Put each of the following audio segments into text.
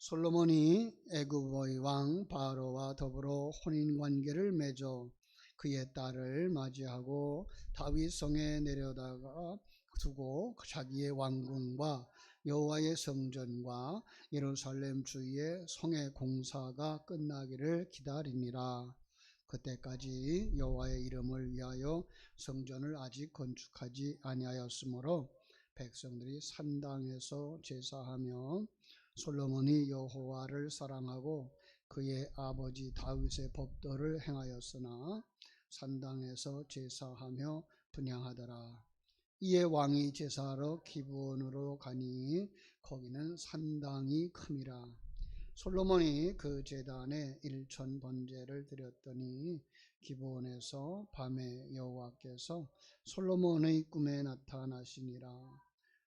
솔로몬이 애굽의 왕 바로와 더불어 혼인 관계를 맺어 그의 딸을 맞이하고 다윗 성에 내려다가 두고 자기의 왕궁과 여호와의 성전과 예루살렘 주위의 성의 공사가 끝나기를 기다리니라. 그때까지 여호와의 이름을 위하여 성전을 아직 건축하지 아니하였으므로 백성들이 산당에서 제사하며 솔로몬이 여호와를 사랑하고 그의 아버지 다윗의 법도를 행하였으나 산당에서 제사하며 분향하더라. 이에 왕이 제사하러 기브온으로 가니 거기는 산당이 큼이라. 솔로몬이 그 제단에 일천 번제를 드렸더니 기브온에서 밤에 여호와께서 솔로몬의 꿈에 나타나시니라.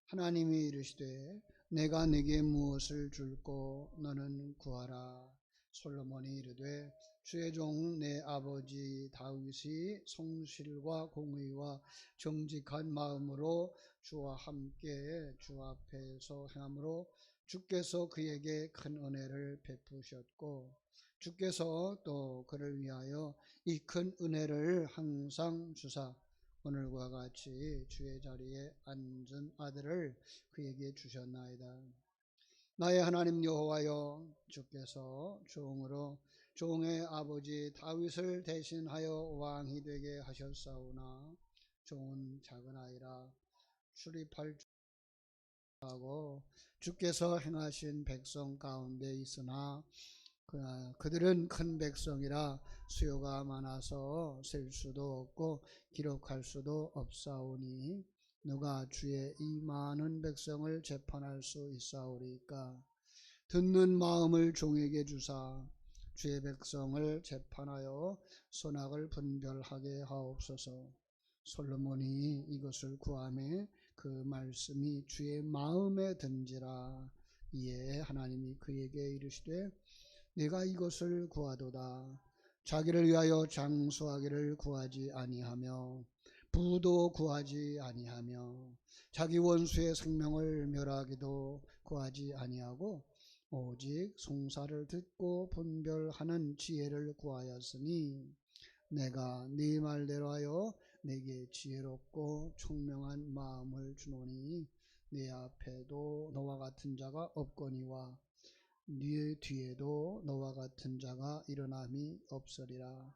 하나님이 이르시되 내가 네게 무엇을 줄꼬 너는 구하라. 솔로몬이 이르되 주의 종 내 아버지 다윗이 성실과 공의와 정직한 마음으로 주와 함께 주 앞에서 행함으로 주께서 그에게 큰 은혜를 베푸셨고 주께서 또 그를 위하여 이 큰 은혜를 항상 주사 오늘과 같이 주의 자리에 앉은 아들을 그에게 주셨나이다. 나의 하나님 여호와여, 주께서 종으로 종의 아버지 다윗을 대신하여 왕이 되게 하셨사오나 종은 작은 아이라 출입할 줄 하고 주께서 행하신 백성 가운데 있으나 그들은 큰 백성이라 수요가 많아서 셀 수도 없고 기록할 수도 없사오니 누가 주의 이 많은 백성을 재판할 수 있사오리까? 듣는 마음을 종에게 주사 주의 백성을 재판하여 선악을 분별하게 하옵소서. 솔로몬이 이것을 구하매 그 말씀이 주의 마음에 든지라. 이에 하나님이 그에게 이르시되 내가 이것을 구하도다. 자기를 위하여 장수하기를 구하지 아니하며 부도 구하지 아니하며 자기 원수의 생명을 멸하기도 구하지 아니하고 오직 송사를 듣고 분별하는 지혜를 구하였으니 내가 네 말대로 하여 내게 지혜롭고 총명한 마음을 주노니 내 앞에도 너와 같은 자가 없거니와 네 뒤에도 너와 같은 자가 일어남이 없으리라.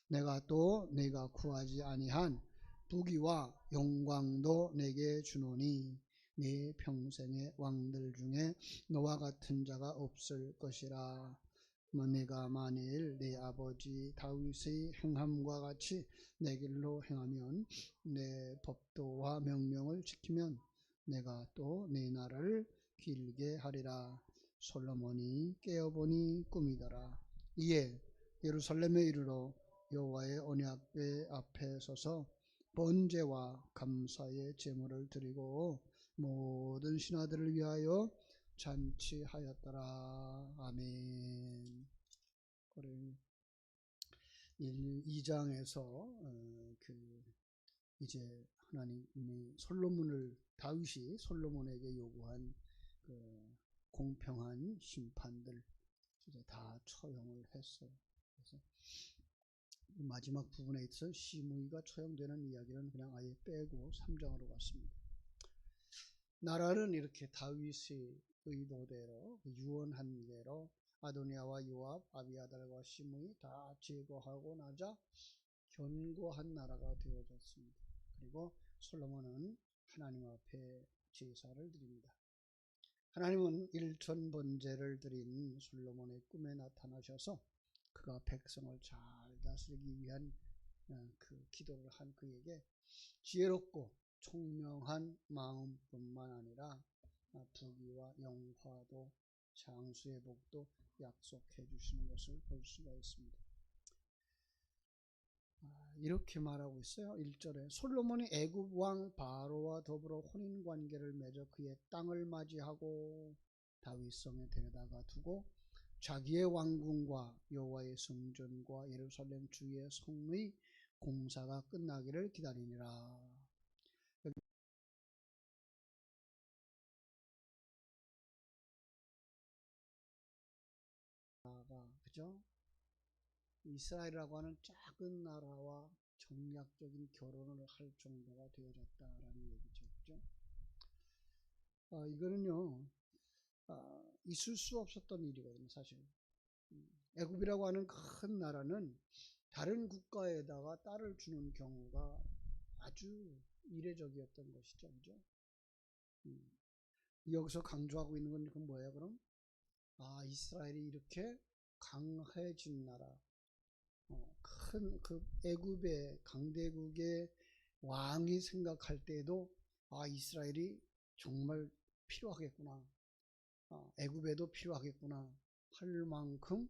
내가 또 네가 구하지 아니한 부귀와 영광도 내게 주노니 네 평생의 왕들 중에 너와 같은 자가 없을 것이라. 내가 만일 내 아버지 다윗의 행함과 같이 내 길로 행하면 내 법도와 명령을 지키면 내가 또 네 날을 길게 하리라. 솔로몬이 깨어보니 꿈이더라. 이에 예루살렘에 이르러 여호와의 언약궤 앞에 서서 번제와 감사의 제물을 드리고 모든 신하들을 위하여 잔치하였더라. 아멘. 우리 2장에서 이제 하나님이 다윗이 솔로몬에게 요구한 공평한 심판들 이제 다 처형을 했어요. 그래서 마지막 부분에 있어 시므이가 처형되는 이야기는 그냥 아예 빼고 3장으로 갔습니다. 나라는 이렇게 다윗의 의도대로 유언한 대로 아도니아와 요압, 아비아달과 시므이 다 제거하고 나자 견고한 나라가 되어졌습니다. 그리고 솔로몬은 하나님 앞에 제사를 드립니다. 하나님은 일천 번제를 드린 솔로몬의 꿈에 나타나셔서 그가 백성을 잘 다스리기 위한 그 기도를 한 그에게 지혜롭고 총명한 마음뿐만 아니라 부귀와 영화도 장수의 복도 약속해 주시는 것을 볼 수가 있습니다. 이렇게 말하고 있어요. 1절에 솔로몬이 애굽 왕 바로와 더불어 혼인 관계를 맺어 그의 땅을 맞이하고 다윗성에 데려다가 두고 자기의 왕궁과 여호와의 성전과 예루살렘 주의 성의 공사가 끝나기를 기다리니라. 그죠? 이스라엘이라고 하는 작은 나라와 정략적인 결혼을 할 정도가 되어졌다라는 얘기죠. 그죠? 이거는요, 있을 수 없었던 일이거든요, 사실. 애굽이라고 하는 큰 나라는 다른 국가에다가 딸을 주는 경우가 아주 이례적이었던 것이죠. 그죠? 여기서 강조하고 있는 건 그건 뭐예요, 그럼? 이스라엘이 이렇게 강해진 나라, 큰 그 애굽의 강대국의 왕이 생각할 때에도 이스라엘이 정말 필요하겠구나, 애굽에도 필요하겠구나 할 만큼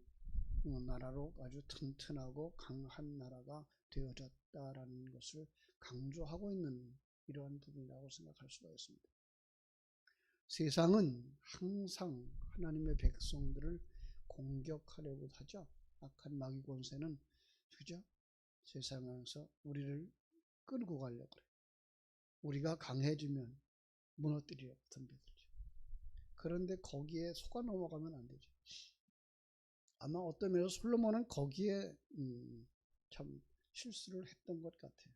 나라로 아주 튼튼하고 강한 나라가 되어졌다라는 것을 강조하고 있는 이러한 부분이라고 생각할 수가 있습니다. 세상은 항상 하나님의 백성들을 공격하려고 하죠. 악한 마귀 권세는, 그죠? 세상에서 우리를 끌고 가려고 그래요. 우리가 강해지면 무너뜨리려고 덤벼들죠. 그런데 거기에 속아 넘어가면 안 되죠. 아마 어떤 면에서 솔로몬은 거기에 참 실수를 했던 것 같아요.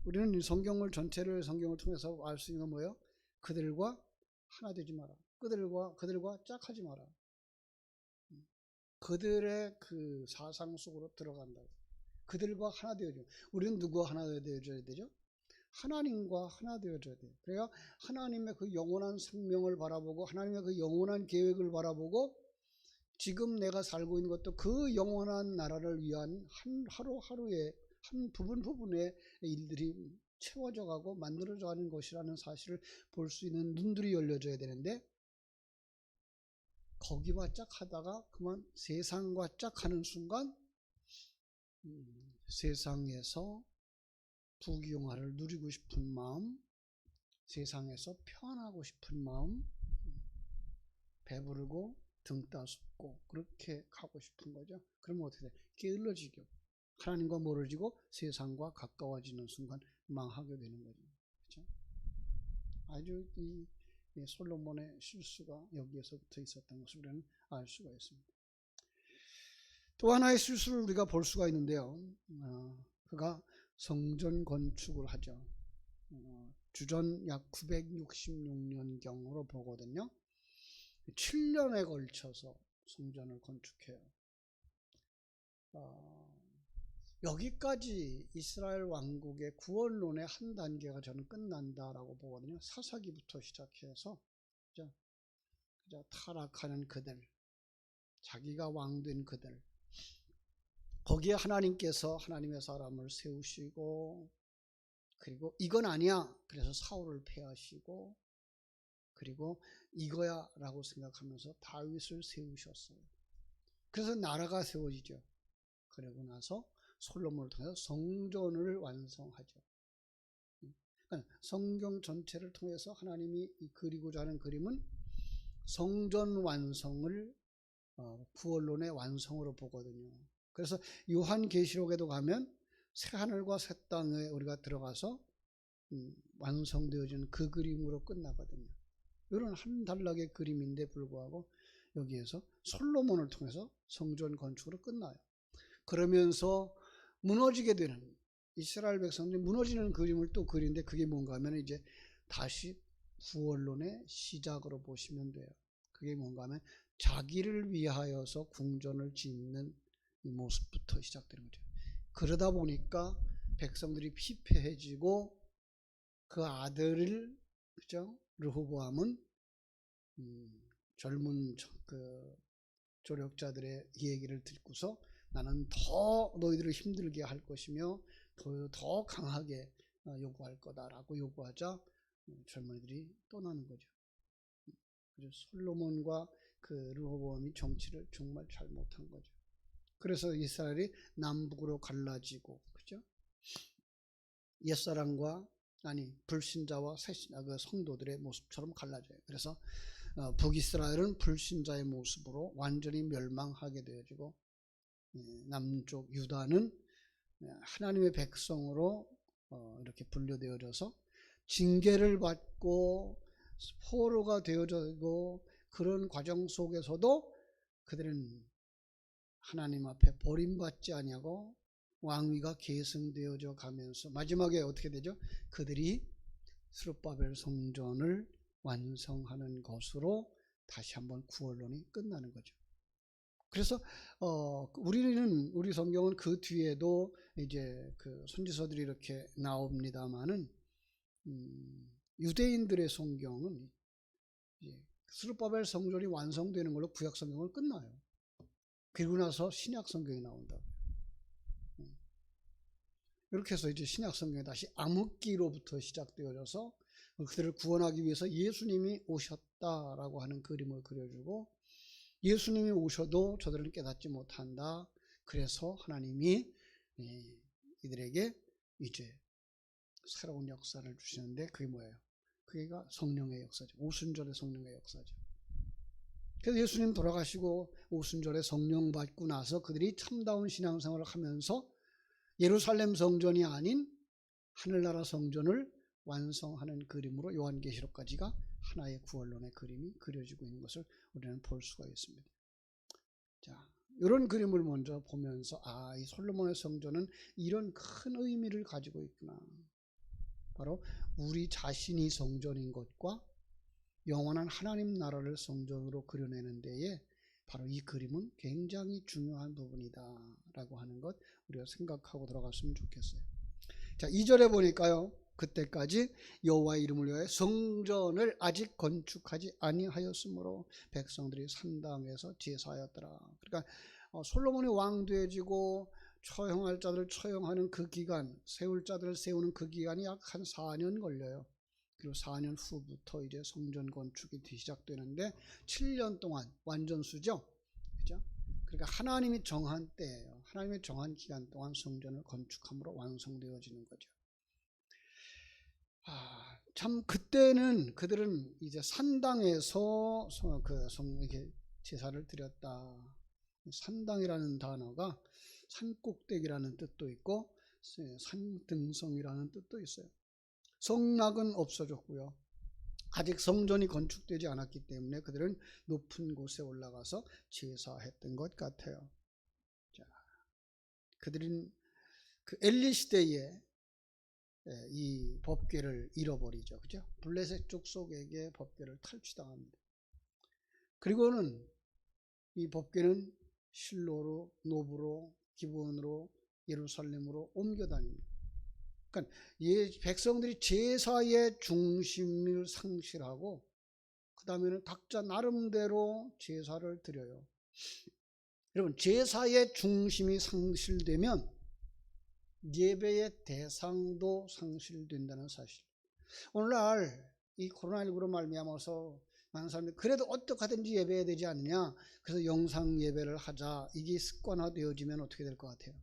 우리는 이 성경을 전체를 성경을 통해서 알 수 있는 건 뭐예요? 그들과 하나 되지 마라. 그들과 짝하지 마라. 그들의 그 사상 속으로 들어간다고. 그들과 하나 되어줘. 우리는 누구와 하나 되어줘야 되죠? 하나님과 하나 되어줘야 돼요. 그러니까 하나님의 그 영원한 생명을 바라보고 하나님의 그 영원한 계획을 바라보고 지금 내가 살고 있는 것도 그 영원한 나라를 위한 하루하루의 한 부분의 일들이 채워져 가고 만들어져 가는 것이라는 사실을 볼 수 있는 눈들이 열려져야 되는데, 거기와 짝하다가 그만 세상과 짝하는 순간 세상에서 부귀영화를 누리고 싶은 마음, 세상에서 편하고 싶은 마음, 배부르고 등 따숩고 그렇게 가고 싶은 거죠. 그러면 어떻게 돼? 게을러지고 하나님과 멀어지고 세상과 가까워지는 순간 망하게 되는 거죠. 그렇죠? 아주 이 솔로몬의 실수가 여기에서부터 있었던 것을 우리는 알 수가 있습니다. 또 하나의 실수를 우리가 볼 수가 있는데요. 그가 성전 건축을 하죠. 주전 약 966년경으로 보거든요. 7년에 걸쳐서 성전을 건축해요. 여기까지 이스라엘 왕국의 구원론의 한 단계가 저는 끝난다라고 보거든요. 사사기부터 시작해서 그죠? 타락하는 그들, 자기가 왕된 그들, 거기에 하나님께서 하나님의 사람을 세우시고, 그리고 이건 아니야 그래서 사울을 폐하시고, 그리고 이거야 라고 생각하면서 다윗을 세우셨어요. 그래서 나라가 세워지죠. 그러고 나서 솔로몬을 통해서 성전을 완성하죠. 그러니까 성경 전체를 통해서 하나님이 그리고자 하는 그림은 성전 완성을 구원론의 완성으로 보거든요. 그래서 요한계시록에도 가면 새 하늘과 새 땅에 우리가 들어가서 완성되어지는 그 그림으로 끝나거든요. 이런 한 단락의 그림인데 불구하고 여기에서 솔로몬을 통해서 성전 건축으로 끝나요. 그러면서 무너지게 되는, 이스라엘 백성들이 무너지는 그림을 또 그리는데 그게 뭔가 하면 이제 다시 구원론의 시작으로 보시면 돼요. 그게 뭔가 하면 자기를 위하여서 궁전을 짓는 이 모습부터 시작되는 거죠. 그러다 보니까 백성들이 피폐해지고 그 아들을, 그죠? 르호보암은 젊은 그 조력자들의 얘기를 듣고서 나는 더 너희들을 힘들게 할 것이며 더 강하게 요구할 거다라고 요구하자 젊은이들이 떠나는 거죠. 그래서 솔로몬과 그 르호보암이 정치를 정말 잘못한 거죠. 그래서 이스라엘이 남북으로 갈라지고, 그죠? 옛사람과 불신자와 그 성도들의 모습처럼 갈라져요. 그래서 북이스라엘은 불신자의 모습으로 완전히 멸망하게 되어지고, 남쪽 유다는 하나님의 백성으로 이렇게 분류되어져서 징계를 받고 포로가 되어지고, 그런 과정 속에서도 그들은 하나님 앞에 버림받지 아니하고 왕위가 계승되어져 가면서 마지막에 어떻게 되죠? 그들이 스룹바벨 성전을 완성하는 것으로 다시 한번 구원론이 끝나는 거죠. 그래서 우리 성경은 그 뒤에도 이제 그 선지서들이 이렇게 나옵니다만은 유대인들의 성경은 스룹바벨 성전이 완성되는 걸로 구약 성경을 끝나요. 그리고 나서 신약 성경이 나온다. 이렇게 해서 이제 신약 성경이 다시 암흑기로부터 시작되어져서 그들을 구원하기 위해서 예수님이 오셨다라고 하는 그림을 그려주고, 예수님이 오셔도 저들은 깨닫지 못한다. 그래서 하나님이 이들에게 이제 새로운 역사를 주시는데 그게 뭐예요? 그게가 성령의 역사죠. 오순절의 성령의 역사죠. 그래서 예수님 돌아가시고 오순절에 성령 받고 나서 그들이 참다운 신앙생활을 하면서 예루살렘 성전이 아닌 하늘나라 성전을 완성하는 그림으로 요한계시록까지가 하나의 구원론의 그림이 그려지고 있는 것을 우리는 볼 수가 있습니다. 자, 이런 그림을 먼저 보면서 이 솔로몬의 성전은 이런 큰 의미를 가지고 있구나. 바로 우리 자신이 성전인 것과 영원한 하나님 나라를 성전으로 그려내는 데에 바로 이 그림은 굉장히 중요한 부분이다 라고 하는 것 우리가 생각하고 들어갔으면 좋겠어요. 자, 2절에 보니까요, 그때까지 여호와의 이름을 위하여 성전을 아직 건축하지 아니하였으므로 백성들이 산당에서 제사하였더라. 그러니까 솔로몬이 왕 되어지고 처형할 자들을 처형하는 그 기간, 세울 자들을 세우는 그 기간이 약 한 4년 걸려요. 그리고 4년 후부터 이제 성전 건축이 시작되는데 7년 동안 완전수죠. 그죠? 그러니까 하나님이 정한 때예요. 하나님이 정한 기간 동안 성전을 건축함으로 완성되어지는 거죠. 참 그때는 그들은 이제 산당에서 이렇게 제사를 드렸다. 산당이라는 단어가 산꼭대기라는 뜻도 있고 산등성이라는 뜻도 있어요. 성락은 없어졌고요. 아직 성전이 건축되지 않았기 때문에 그들은 높은 곳에 올라가서 제사했던 것 같아요. 자, 그들은 그 엘리 시대에 이 법궤를 잃어버리죠. 그죠? 블레셋 족속에게 법궤를 탈취당합니다. 그리고는 이 법궤는 실로로, 노브로, 기브온으로, 예루살렘으로 옮겨 다닙니다. 그러니까 백성들이 제사의 중심을 상실하고 그 다음에는 각자 나름대로 제사를 드려요. 여러분, 제사의 중심이 상실되면 예배의 대상도 상실된다는 사실. 오늘날 이 코로나19로 말미암아서 많은 사람들이 그래도 어떻게 하든지 예배해야 되지 않느냐, 그래서 영상 예배를 하자, 이게 습관화되어지면 어떻게 될 것 같아요?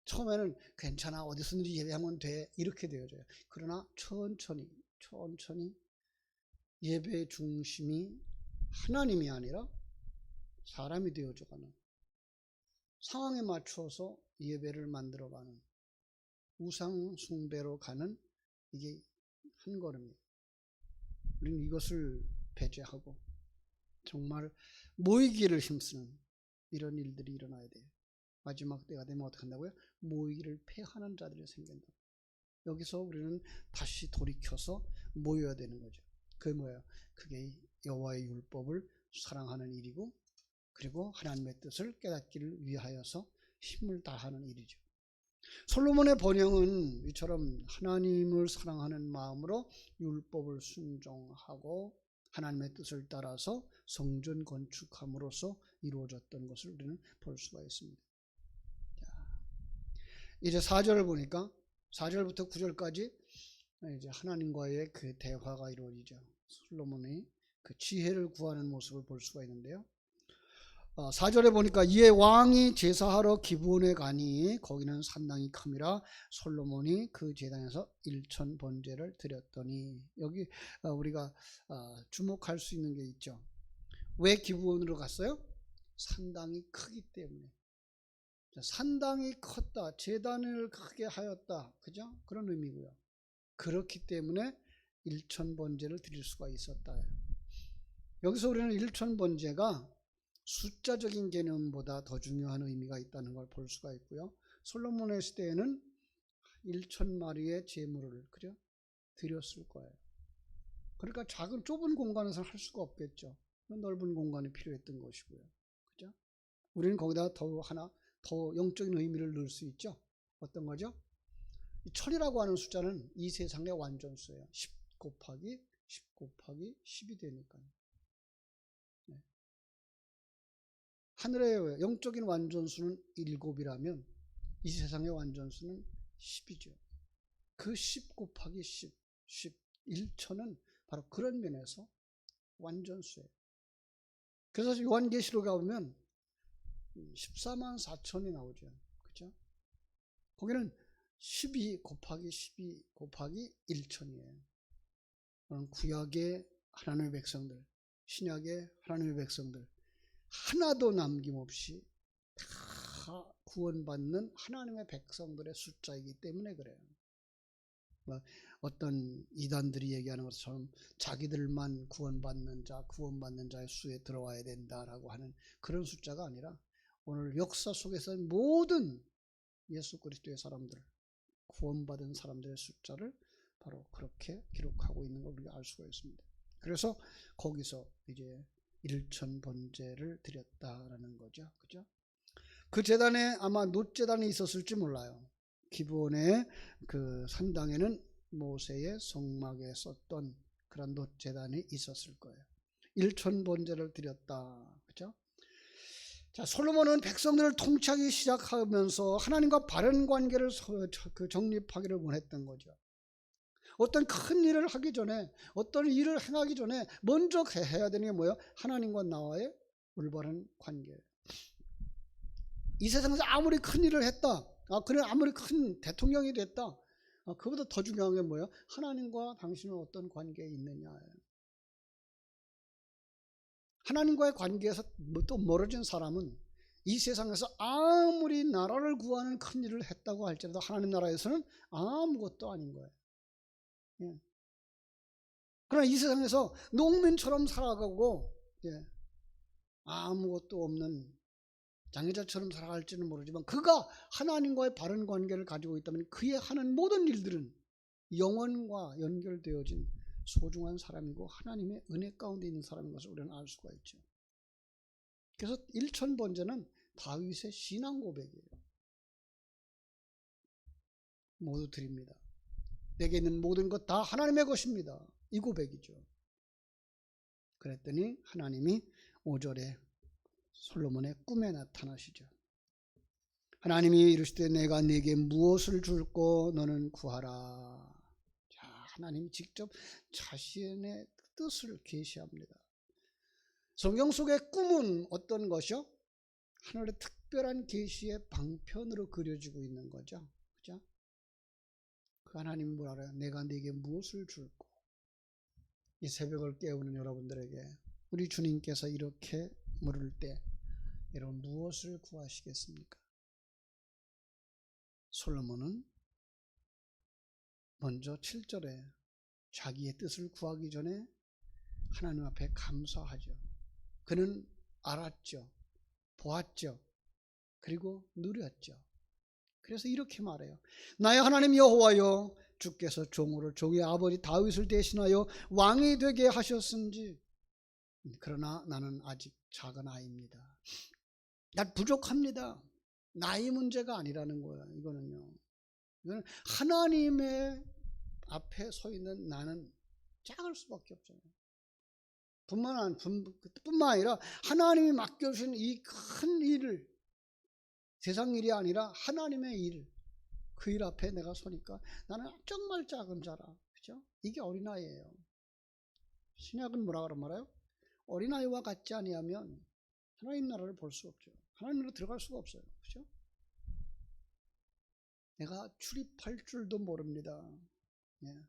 처음에는 괜찮아, 어디서든지 예배하면 돼, 이렇게 되어져요. 그러나 천천히 예배의 중심이 하나님이 아니라 사람이 되어져가는, 상황에 맞춰서 예배를 만들어가는, 우상 숭배로 가는, 이게 한 걸음이에요. 우리는 이것을 배제하고 정말 모이기를 힘쓰는 이런 일들이 일어나야 돼요. 마지막 때가 되면 어떻게 한다고요? 모이기를 패하는 자들이 생긴다. 여기서 우리는 다시 돌이켜서 모여야 되는 거죠. 그게 뭐예요? 그게 여호와의 율법을 사랑하는 일이고, 그리고 하나님의 뜻을 깨닫기를 위하여서 힘을 다하는 일이죠. 솔로몬의 번영은 이처럼 하나님을 사랑하는 마음으로 율법을 순종하고 하나님의 뜻을 따라서 성전 건축함으로써 이루어졌던 것을 우리는 볼 수가 있습니다. 이제 4절을 보니까 4절부터 9절까지 이제 하나님과의 그 대화가 이루어지죠. 솔로몬이 그 지혜를 구하는 모습을 볼 수가 있는데요. 4절에 보니까 이에 왕이 제사하러 기브온에 가니 거기는 산당이 큼이라 솔로몬이 그 제단에서 1천 번제를 드렸더니, 여기 우리가 주목할 수 있는 게 있죠. 왜 기브온으로 갔어요? 산당이 크기 때문에. 산당이 컸다, 제단을 크게 하였다, 그죠? 그런 의미고요. 그렇기 때문에 1천 번제를 드릴 수가 있었다. 여기서 우리는 일천번제가 숫자적인 개념보다 더 중요한 의미가 있다는 걸 볼 수가 있고요. 솔로몬의 시대에는 1,000마리의 제물을 드렸을 거예요. 그러니까 작은 좁은 공간에서 할 수가 없겠죠. 넓은 공간이 필요했던 것이고요. 그죠? 우리는 거기다 더 영적인 의미를 넣을 수 있죠. 어떤 거죠? 이 천이라고 하는 숫자는 이 세상의 완전수예요. 10 곱하기 10 곱하기 10이 되니까요. 네. 하늘의 영적인 완전수는 7이라면 이 세상의 완전수는 10이죠. 그 10 곱하기 10, 1천은 바로 그런 면에서 완전수예요. 그래서 요한계시록에 보면 14만 4천이 나오죠. 그죠? 거기는 12 곱하기 12 곱하기 1천이에요. 구약의 하나님의 백성들, 신약의 하나님의 백성들 하나도 남김없이 다 구원받는 하나님의 백성들의 숫자이기 때문에 그래요. 어떤 이단들이 얘기하는 것처럼 자기들만 구원받는 자의 수에 들어와야 된다라고 하는 그런 숫자가 아니라 오늘 역사 속에서 모든 예수 그리스도의 사람들, 구원받은 사람들의 숫자를 바로 그렇게 기록하고 있는 걸 우리가 알 수가 있습니다. 그래서 거기서 이제 1,000번제를 드렸다라는 거죠. 그죠? 그 제단에 아마 놋제단이 있었을지 몰라요. 기브온의 그 산당에는 모세의 성막에 썼던 그런 놋제단이 있었을 거예요. 1,000번제를 드렸다. 그죠? 자, 솔로몬은 백성들을 통치하기 시작하면서 하나님과 바른 관계를 정립하기를 원했던 거죠. 어떤 큰 일을 하기 전에, 어떤 일을 행하기 전에 먼저 해야 되는 게 뭐예요? 하나님과 나와의 올바른 관계. 이 세상에서 아무리 큰 일을 했다, 그래 아무리 큰 대통령이 됐다, 그보다 더 중요한 게 뭐예요? 하나님과 당신은 어떤 관계에 있느냐예요. 하나님과의 관계에서 또 멀어진 사람은 이 세상에서 아무리 나라를 구하는 큰 일을 했다고 할지라도 하나님 나라에서는 아무것도 아닌 거예요. 예. 그러나 이 세상에서 농민처럼 살아가고 아무것도 없는 장애자처럼 살아갈지는 모르지만 그가 하나님과의 바른 관계를 가지고 있다면 그의 하는 모든 일들은 영원과 연결되어진 소중한 사람이고 하나님의 은혜 가운데 있는 사람인 것을 우리는 알 수가 있죠. 그래서 1,000번제는 다윗의 신앙 고백이에요. 모두 드립니다. 내게 있는 모든 것 다 하나님의 것입니다. 이 고백이죠. 그랬더니 하나님이 5절에 솔로몬의 꿈에 나타나시죠. 하나님이 이르시되 내가 네게 무엇을 줄고 너는 구하라. 자, 하나님이 직접 자신의 뜻을 계시합니다. 성경 속의 꿈은 어떤 것이요? 하늘의 특별한 계시의 방편으로 그려지고 있는 거죠. 그죠? 그 하나님이 뭐라 그래요? 내가 네게 무엇을 줄고. 이 새벽을 깨우는 여러분들에게 우리 주님께서 이렇게 물을 때 여러분 무엇을 구하시겠습니까? 솔로몬은 먼저 7절에 자기의 뜻을 구하기 전에 하나님 앞에 감사하죠. 그는 알았죠. 보았죠. 그리고 누렸죠. 그래서 이렇게 말해요. 나의 하나님 여호와여, 주께서 종으로 종의 아버지 다윗을 대신하여 왕이 되게 하셨은지 그러나 나는 아직 작은 아이입니다. 난 부족합니다. 나이 문제가 아니라는 거예요. 이거는 하나님의 앞에 서 있는 나는 작을 수밖에 없잖아요. 뿐만 아니라 하나님이 맡겨주신 이 큰 일을, 세상 일이 아니라 하나님의 일, 그 일 앞에 내가 서니까 나는 정말 작은 자라. 그죠? 이게 어린아이예요. 신약은 뭐라 그런 말이에요? 어린아이와 같지 아니하면 하나님 나라를 볼 수 없죠. 하나님 나라로 들어갈 수가 없어요. 그죠? 내가 출입할 줄도 모릅니다. 예.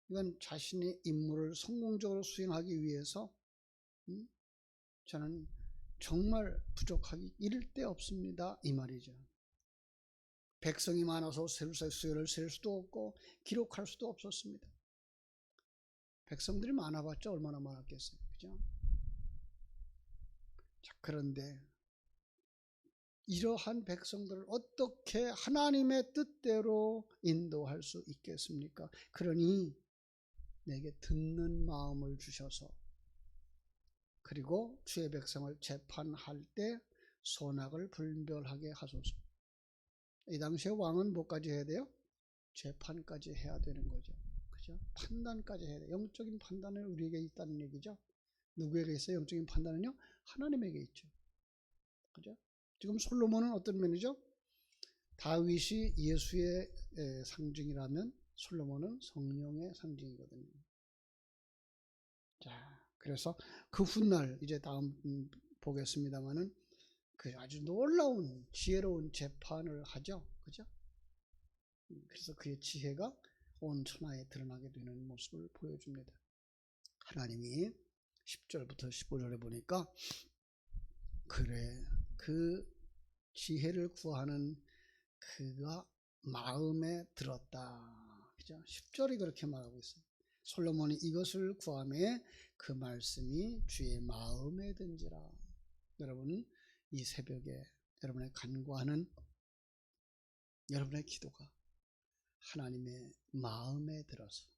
이건 자신의 임무를 성공적으로 수행하기 위해서 저는 정말 부족하기 이를 데 없습니다. 이 말이죠. 백성이 많아서 수요를 셀 수도 없고 기록할 수도 없었습니다. 백성들이 많아봤자 얼마나 많았겠어요. 그죠? 자, 그런데 이러한 백성들을 어떻게 하나님의 뜻대로 인도할 수 있겠습니까? 그러니 내게 듣는 마음을 주셔서, 그리고 주의 백성을 재판할 때 선악을 분별하게 하소서. 이 당시에 왕은 뭐까지 해야 돼요? 재판까지 해야 되는 거죠. 그죠? 판단까지 해야 돼요. 영적인 판단은 우리에게 있다는 얘기죠. 누구에게 있어요? 영적인 판단은요? 하나님에게 있죠. 그죠? 지금 솔로몬은 어떤 면이죠? 다윗이 예수의 상징이라면 솔로몬은 성령의 상징이거든요. 자, 그래서 그 훗날 이제 다음 보겠습니다만은 그 아주 놀라운 지혜로운 재판을 하죠. 그죠? 그래서 그의 지혜가 온 천하에 드러나게 되는 모습을 보여줍니다. 하나님이 10절부터 15절에 보니까 그래, 그 지혜를 구하는 그가 마음에 들었다. 그죠? 10절이 그렇게 말하고 있어요. 솔로몬이 이것을 구하매 그 말씀이 주의 마음에 든지라. 여러분, 이 새벽에 여러분의 간구하는 여러분의 기도가 하나님의 마음에 들어서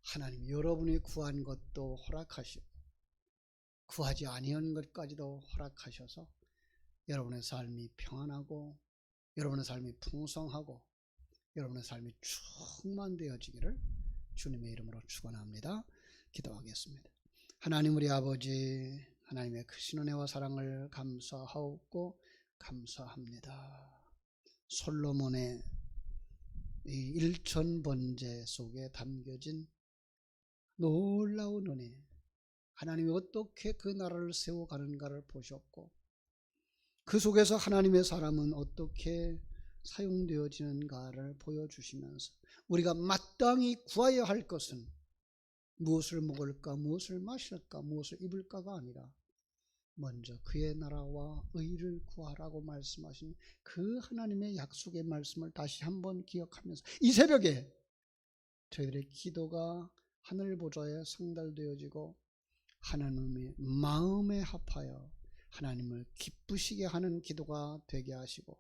하나님 여러분이 구한 것도 허락하시고 구하지 아니한 것까지도 허락하셔서 여러분의 삶이 평안하고 여러분의 삶이 풍성하고 여러분의 삶이 충만되어지기를 주님의 이름으로 축원합니다. 기도하겠습니다. 하나님 우리 아버지, 하나님의 크신 은혜와 사랑을 감사하옵고 감사합니다. 솔로몬의 이 일천번제 속에 담겨진 놀라운 은혜, 하나님이 어떻게 그 나라를 세워가는가를 보셨고 그 속에서 하나님의 사람은 어떻게 사용되어지는가를 보여주시면서 우리가 마땅히 구하여야 할 것은 무엇을 먹을까, 무엇을 마실까, 무엇을 입을까가 아니라 먼저 그의 나라와 의를 구하라고 말씀하신 그 하나님의 약속의 말씀을 다시 한번 기억하면서 이 새벽에 저희들의 기도가 하늘 보좌에 상달되어지고 하나님의 마음에 합하여 하나님을 기쁘시게 하는 기도가 되게 하시고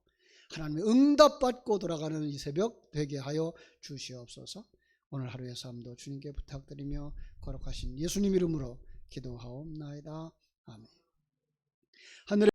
하나님의 응답받고 돌아가는 이 새벽 되게 하여 주시옵소서. 오늘 하루의 삶도 주님께 부탁드리며 거룩하신 예수님 이름으로 기도하옵나이다. 아멘. 하늘에